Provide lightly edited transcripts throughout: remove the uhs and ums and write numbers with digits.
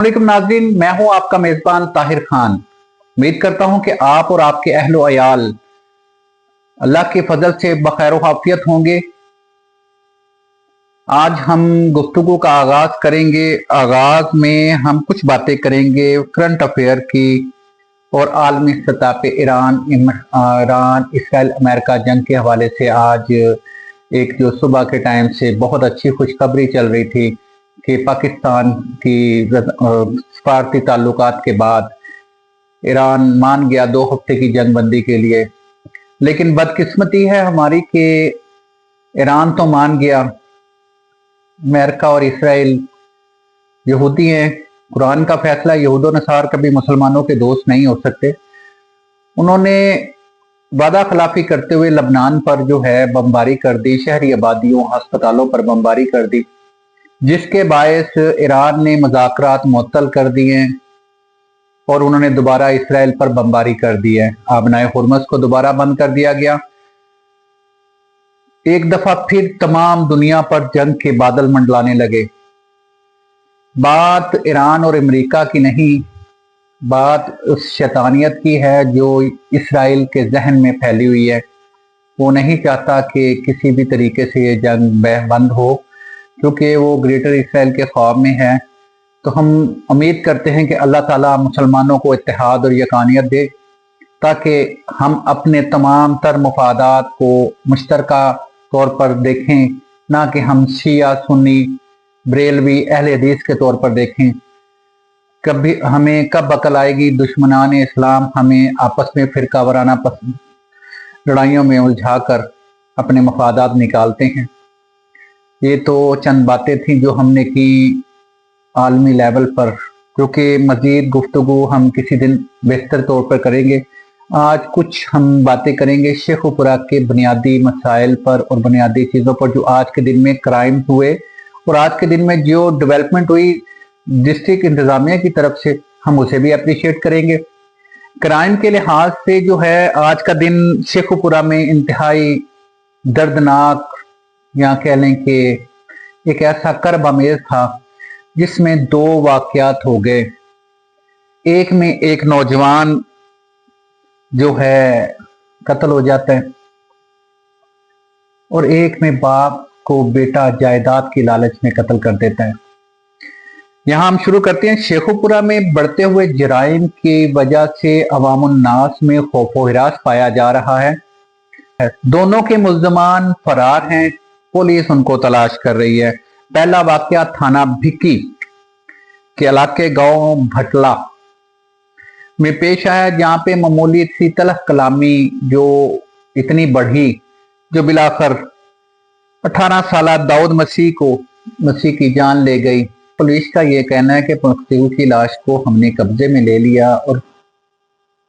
वालेकुम नाज़रीन, मैं हूं आपका मेजबान ताहिर खान। उम्मीद करता हूं कि आप और आपके अहलो अयाल अल्लाह के फजल से बखैर आफियत होंगे। आज हम गुफ्तगू का आगाज करेंगे। आगाज में हम कुछ बातें करेंगे करंट अफेयर की और आलमी सतह पे ईरान इसराइल अमेरिका जंग के हवाले से। आज एक जो सुबह के टाइम से बहुत अच्छी खुशखबरी चल रही थी कि पाकिस्तान की सफारती ताल्लुकात के बाद ईरान मान गया 2 हफ्ते की जंग बंदी के लिए। लेकिन बदकिस्मती है हमारी कि ईरान तो मान गया, अमेरिका और इसराइल यहूदी हैं। कुरान का फैसला, यहूद और नसार कभी मुसलमानों के दोस्त नहीं हो सकते। उन्होंने वादा खिलाफी करते हुए लबनान पर जो है बमबारी कर दी, शहरी आबादियों अस्पतालों पर बमबारी कर दी, जिसके बायस ईरान ने मुज़ाकरात मुअत्तल कर दिए और उन्होंने दोबारा इसराइल पर बमबारी कर दी है। आबनाए हुर्मुज़ को दोबारा बंद कर दिया गया। एक दफा फिर तमाम दुनिया पर जंग के बादल मंडलाने लगे। बात ईरान और अमेरिका की नहीं, बात उस शैतानियत की है जो इसराइल के जहन में फैली हुई है। वो नहीं चाहता कि किसी भी तरीके से ये जंग बंद हो, क्योंकि वो ग्रेटर इसराइल के ख्वाब में है। तो हम उम्मीद करते हैं कि अल्लाह ताला मुसलमानों को इत्तेहाद और यकानियत दे, ताकि हम अपने तमाम तर मफादात को मुश्तरका तौर पर देखें, ना कि हम शिया सुन्नी बरेलवी अहले हदीस के तौर पर देखें। कभी हमें कब अकल आएगी, दुश्मनान इस्लाम हमें आपस में फिरका वाराना लड़ाइयों में उलझा कर अपने मफादात निकालते हैं। ये तो चंद बातें थी जो हमने की आलमी लेवल पर, क्योंकि मजीद गुफ्तगू हम किसी दिन बेहतर तौर पर करेंगे। आज कुछ हम बातें करेंगे शेखुपुरा के बुनियादी मसाइल पर और बुनियादी चीज़ों पर जो आज के दिन में क्राइम हुए और आज के दिन में जो डेवलपमेंट हुई डिस्ट्रिक्ट इंतजामिया की तरफ से, हम उसे भी अप्रिशिएट करेंगे। क्राइम के लिहाज से जो है आज का दिन शेखुपुरा में इंतहाई दर्दनाक, या कह लें कि एक ऐसा कर्ब अमेज था जिसमें 2 वाकयात हो गए। एक में एक नौजवान जो है कत्ल हो जाता है और एक में बाप को बेटा जायदाद की लालच में कत्ल कर देता है। यहां हम शुरू करते हैं। शेखुपुरा में बढ़ते हुए जराइम की वजह से अवामुन्नास में खौफो हिरास पाया जा रहा है। दोनों के मुल्ज़मान फरार हैं, पुलिस उनको तलाश कर रही है। पहला वाकया थाना भिक्की के इलाके गांव भटला में पेश आया, जहां पे मामूली सी तलख कलामी जो इतनी बढ़ी, जो बिलाखर 18 साल दाऊद मसीह की जान ले गई। पुलिस का यह कहना है कि मकतूल की लाश को हमने कब्जे में ले लिया और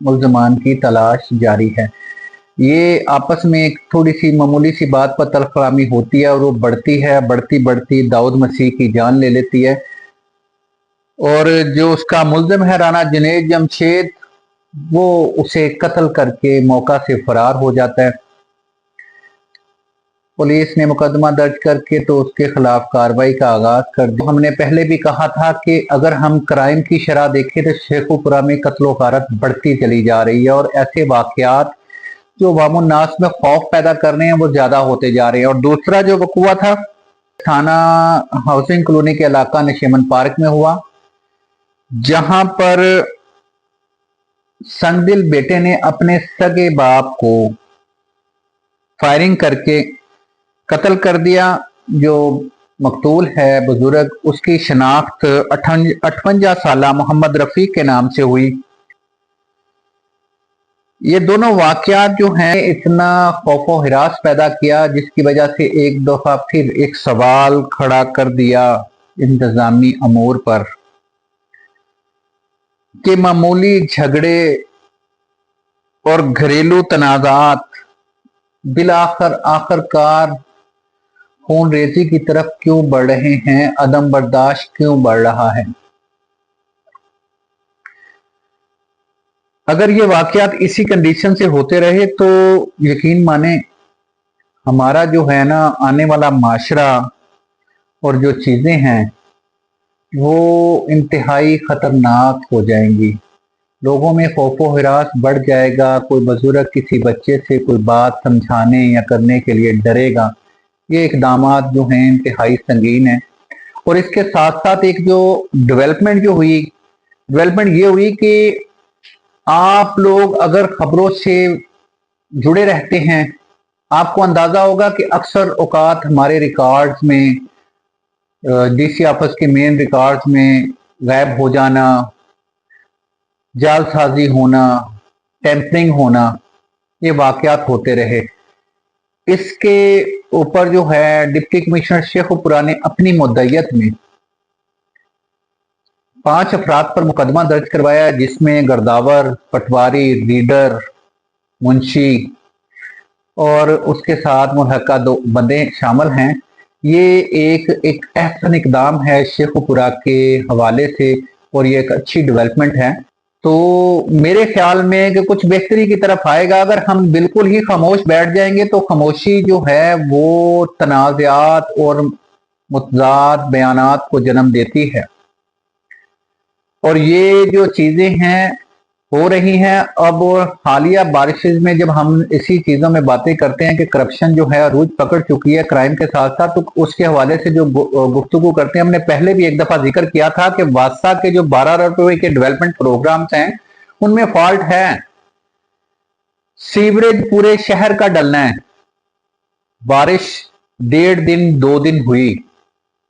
मुल्ज़मान की तलाश जारी है। ये आपस में एक थोड़ी सी मामूली सी बात पर तलख कलामी होती है और वो बढ़ती है, बढ़ती बढ़ती दाऊद मसीह की जान ले लेती है। और जो उसका मुल्ज़िम है राना जुनैद जमशेद, वो उसे कत्ल करके मौका से फरार हो जाता है। पुलिस ने मुकदमा दर्ज करके तो उसके खिलाफ कार्रवाई का आगाज कर दिया। हमने पहले भी कहा था कि अगर हम क्राइम की शरह देखें तो शेखुपुरा में कत्लो गारत बढ़ती चली जा रही है और ऐसे वाकयात जो अवामुन्नास में खौफ पैदा कर रहे हैं वो ज्यादा होते जा रहे हैं। और दूसरा जो वक़ुआ था थाना हाउसिंग कॉलोनी के इलाका नशीमन पार्क में हुआ, जहां पर संगदिल बेटे ने अपने सगे बाप को फायरिंग करके कत्ल कर दिया। जो मकतूल है बुजुर्ग, उसकी शनाख्त 58 साल मोहम्मद रफीक के नाम से हुई। ये दोनों वाकयात जो हैं इतना खौफो हिरास पैदा किया, जिसकी वजह से एक दफा फिर एक सवाल खड़ा कर दिया इंतजामी अमूर पर कि मामूली झगड़े और घरेलू तनाजात आखिरकार खून रेजी की तरफ क्यों बढ़ रहे हैं, अदम बर्दाश्त क्यों बढ़ रहा है। अगर ये वाकयात इसी कंडीशन से होते रहे तो यकीन माने हमारा जो है ना आने वाला माशरा और जो चीजें हैं वो इंतहाई खतरनाक हो जाएंगी। लोगों में खौफ व हिरास बढ़ जाएगा। कोई बुजुर्ग किसी बच्चे से कोई बात समझाने या करने के लिए डरेगा। ये इकदामात जो हैं इंतहाई संगीन है। और इसके साथ साथ एक जो डेवलपमेंट ये हुई कि आप लोग अगर खबरों से जुड़े रहते हैं, आपको अंदाजा होगा कि अक्सर औकात हमारे रिकॉर्ड्स में, डीसी ऑफिस के मेन रिकॉर्ड्स में गायब हो जाना, जालसाजी होना, टेम्परिंग होना, ये वाकयात होते रहे। इसके ऊपर जो है डिप्टी कमिश्नर शेखुपुरा ने अपनी मुद्दइयत में 5 अफराद पर मुकदमा दर्ज करवाया, जिसमें गर्दावर, पटवारी, रीडर, मुंशी और उसके साथ मुल्हका 2 बंदे शामिल हैं। ये एक अहसन इकदाम है शेखुपुरा के हवाले से और ये एक अच्छी डेवलपमेंट है। तो मेरे ख्याल में कि कुछ बेहतरी की तरफ आएगा। अगर हम बिल्कुल ही खामोश बैठ जाएंगे तो खामोशी जो है वो तनाज़ात और मुतज़ाद बयानात को जन्म देती है। और ये जो चीजें हैं हो रही हैं अब हालिया बारिशें में, जब हम इसी चीजों में बातें करते हैं कि करप्शन जो है अरूज पकड़ चुकी है क्राइम के साथ साथ, तो उसके हवाले से जो गुफ्तगू करते हैं, हमने पहले भी एक दफा जिक्र किया था कि वासा के जो 12 अरब रुपए के डेवलपमेंट प्रोग्राम्स हैं उनमें फॉल्ट है। सीवरेज पूरे शहर का डलना है। बारिश 1.5 दिन 2 दिन हुई,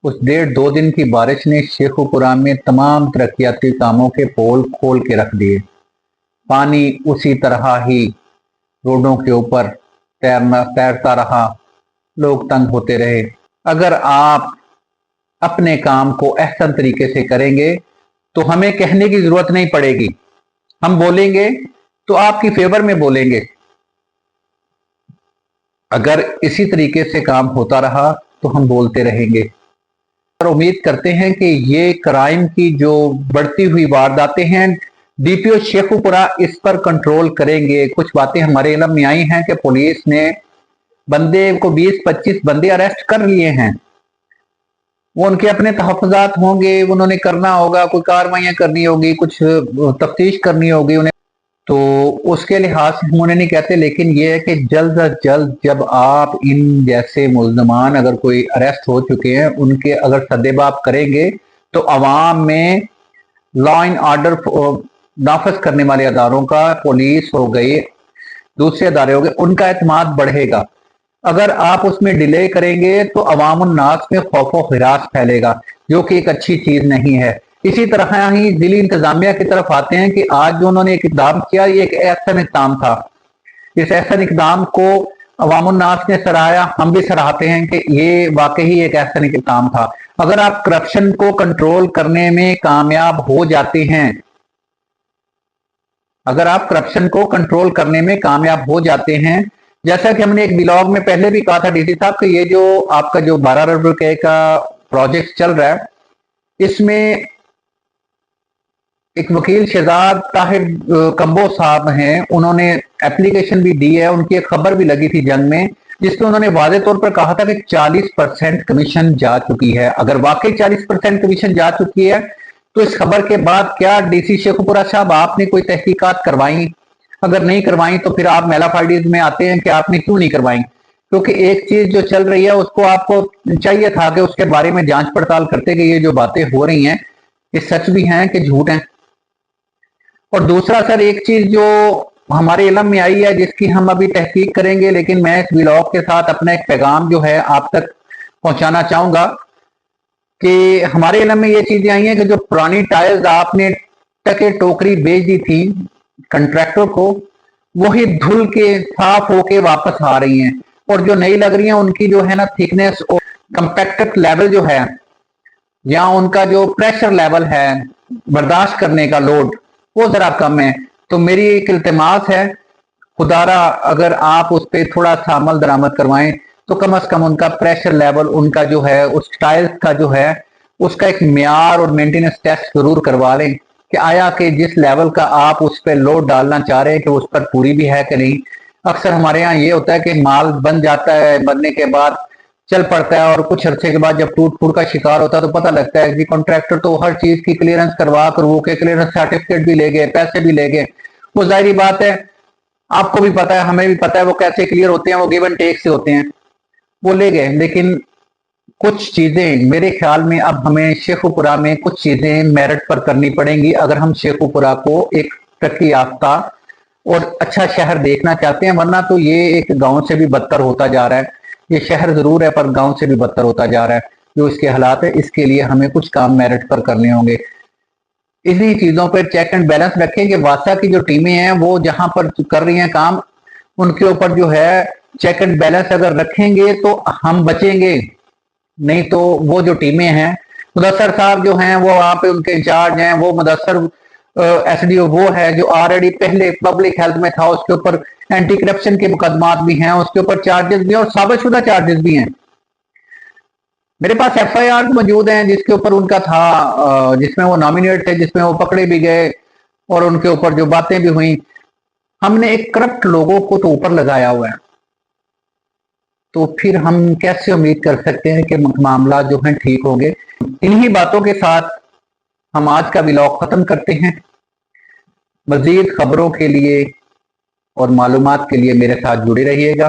उस 1.5-2 दिन की बारिश ने शेखुपुरा में तमाम तरक्याती कामों के पोल खोल के रख दिए। पानी उसी तरह ही रोडों के ऊपर तैरता रहा, लोग तंग होते रहे। अगर आप अपने काम को अहसन तरीके से करेंगे तो हमें कहने की जरूरत नहीं पड़ेगी। हम बोलेंगे तो आपकी फेवर में बोलेंगे। अगर इसी तरीके से काम होता रहा तो हम बोलते रहेंगे। और उम्मीद करते हैं कि ये क्राइम की जो बढ़ती हुई वारदातें हैं, डीपीओ शेखुपुरा इस पर कंट्रोल करेंगे। कुछ बातें हमारे इल्म में आई हैं कि पुलिस ने बंदे को 20-25 बंदे अरेस्ट कर लिए हैं। वो उनके अपने तहफ़्फ़ुज़ात होंगे, उन्होंने करना होगा, कोई कार्रवाइयां करनी होगी, कुछ तफ्तीश करनी होगी उन्हें, तो उसके लिहाज से हम उन्हें नहीं कहते। लेकिन ये है कि जल्द अज जल्द जब आप इन जैसे मुल्ज़मान अगर कोई अरेस्ट हो चुके हैं उनके अगर सद्देबाप करेंगे तो अवाम में लॉ एंड ऑर्डर नाफज करने वाले अदारों का, पुलिस हो गई, दूसरे अदारे हो गए, उनका एतमाद बढ़ेगा। अगर आप उसमें डिले करेंगे तो अवाम उन्नास में खौफ व हिरास फैलेगा, जो कि एक अच्छी चीज नहीं है। इसी तरह ही जिली इंतजामिया की तरफ आते हैं कि आज जो उन्होंने एक इकदाम किया, ये एक एहसन इकदाम था। इस एहसन इकदाम को अवाम उन्नास ने सराहा, हम भी सराहते हैं कि ये वाकई एक एहसन इकदाम था। अगर आप करप्शन को कंट्रोल करने में कामयाब हो जाते हैं, अगर आप करप्शन को कंट्रोल करने में कामयाब हो जाते हैं, जैसा कि हमने एक ब्लॉग में पहले भी कहा था डीसी साहब कि ये जो आपका जो 12 अरब रुपए का प्रोजेक्ट चल रहा है, इसमें एक वकील शहजाद ताहिर कंबो साहब हैं, उन्होंने एप्लीकेशन भी दी है, उनकी एक खबर भी लगी थी जंग में, जिसमें उन्होंने वादे तौर पर कहा था कि 40% कमीशन जा चुकी है। अगर वाकई 40% कमीशन जा चुकी है तो इस खबर के बाद क्या डीसी शेखुपुरा साहब आपने कोई तहकीकात करवाई? अगर नहीं करवाई तो फिर आप मेला फाइडिस में आते हैं कि आपने क्यों नहीं करवाई? क्योंकि एक चीज जो चल रही है उसको आपको चाहिए था कि उसके बारे में जांच पड़ताल करते कि ये जो बातें हो रही हैं ये सच भी हैं कि झूठ हैं। और दूसरा सर, एक चीज जो हमारे इल्म में आई है जिसकी हम अभी तहकीक करेंगे, लेकिन मैं इस व्लॉग के साथ अपना एक पैगाम जो है आप तक पहुंचाना चाहूंगा कि हमारे इल्म में ये चीजें आई हैं कि जो पुरानी टायर्स आपने टके टोकरी बेच दी थी कंट्रैक्टर को, वही धुल के साफ होके वापस आ रही हैं। और जो नई लग रही हैं उनकी जो है ना थिकनेस और कंपैक्ट लेवल जो है, या उनका जो प्रेशर लेवल है बर्दाश्त करने का लोड, वो जरा कम है। तो मेरी एक इल्तिमास है, खुदारा अगर आप उस पर थोड़ा सा अमल दरामद करवाएं तो कम से कम उनका प्रेशर लेवल, उनका जो है उस टाइल्स का जो है उसका एक म्यार और मेंटेनेंस टेस्ट जरूर करवा लें कि आया कि जिस लेवल का आप उस पर लोड डालना चाह रहे हैं कि उस पर पूरी भी है कि नहीं। अक्सर हमारे यहाँ ये होता है कि माल बन जाता है, बनने के बाद चल पड़ता है, और कुछ अरसे के बाद जब टूट फूट का शिकार होता है तो पता लगता है कि कॉन्ट्रैक्टर तो हर चीज की क्लियरेंस करवा कर वो के क्लियरेंस सर्टिफिकेट भी ले गए, पैसे भी ले गए। वो जाहिर बात है, आपको भी पता है, हमें भी पता है वो कैसे क्लियर होते हैं, वो गिव एंड टेक से होते हैं, वो ले गए। लेकिन कुछ चीजें मेरे ख्याल में अब हमें शेखुपुरा में कुछ चीजें मेरिट पर करनी पड़ेंगी अगर हम शेखुपुरा को एक तरक्की याफ्ता और अच्छा शहर देखना चाहते हैं, वरना तो ये एक गांव से भी बदतर होता जा रहा है। ये शहर जरूर है पर गांव से भी बदतर होता जा रहा है जो इसके हालात है। इसके लिए हमें कुछ काम मेरिट पर करने होंगे। इन्हीं चीजों पर चेक एंड बैलेंस रखें कि वासा की जो टीमें हैं वो जहां पर कर रही हैं काम, उनके ऊपर जो है चेक एंड बैलेंस अगर रखेंगे तो हम बचेंगे, नहीं तो वो जो टीमें हैं, मुदस्सर साहब जो हैं वो वहां पे उनके इंचार्ज हैं, वो मुदस्सर एसडीओ वो है जो ऑलरेडी पहले पब्लिक हेल्थ में था, उसके ऊपर एंटी करप्शन के मुकदमात भी हैं, उसके ऊपर चार्जेस भी हैं और साबितशुदा चार्जेस भी हैं। मेरे पास एफआईआर मौजूद हैं जिसके ऊपर उनका था, जिसमें वो नॉमिनेट थे, जिसमें वो पकड़े भी गए और उनके ऊपर जो बातें भी हुई। हमने एक करप्ट लोगों को तो ऊपर लगाया हुआ है, तो फिर हम कैसे उम्मीद कर सकते हैं कि मामला जो है ठीक होंगे। इन्हीं बातों के साथ हम आज का व्लॉग खत्म करते हैं। मजीद खबरों के लिए और मालूमात के लिए मेरे साथ जुड़े रहिएगा।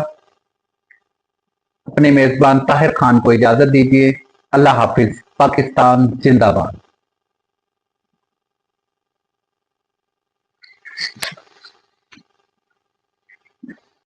अपने मेजबान ताहिर खान को इजाजत दीजिए। अल्लाह हाफिज। पाकिस्तान जिंदाबाद।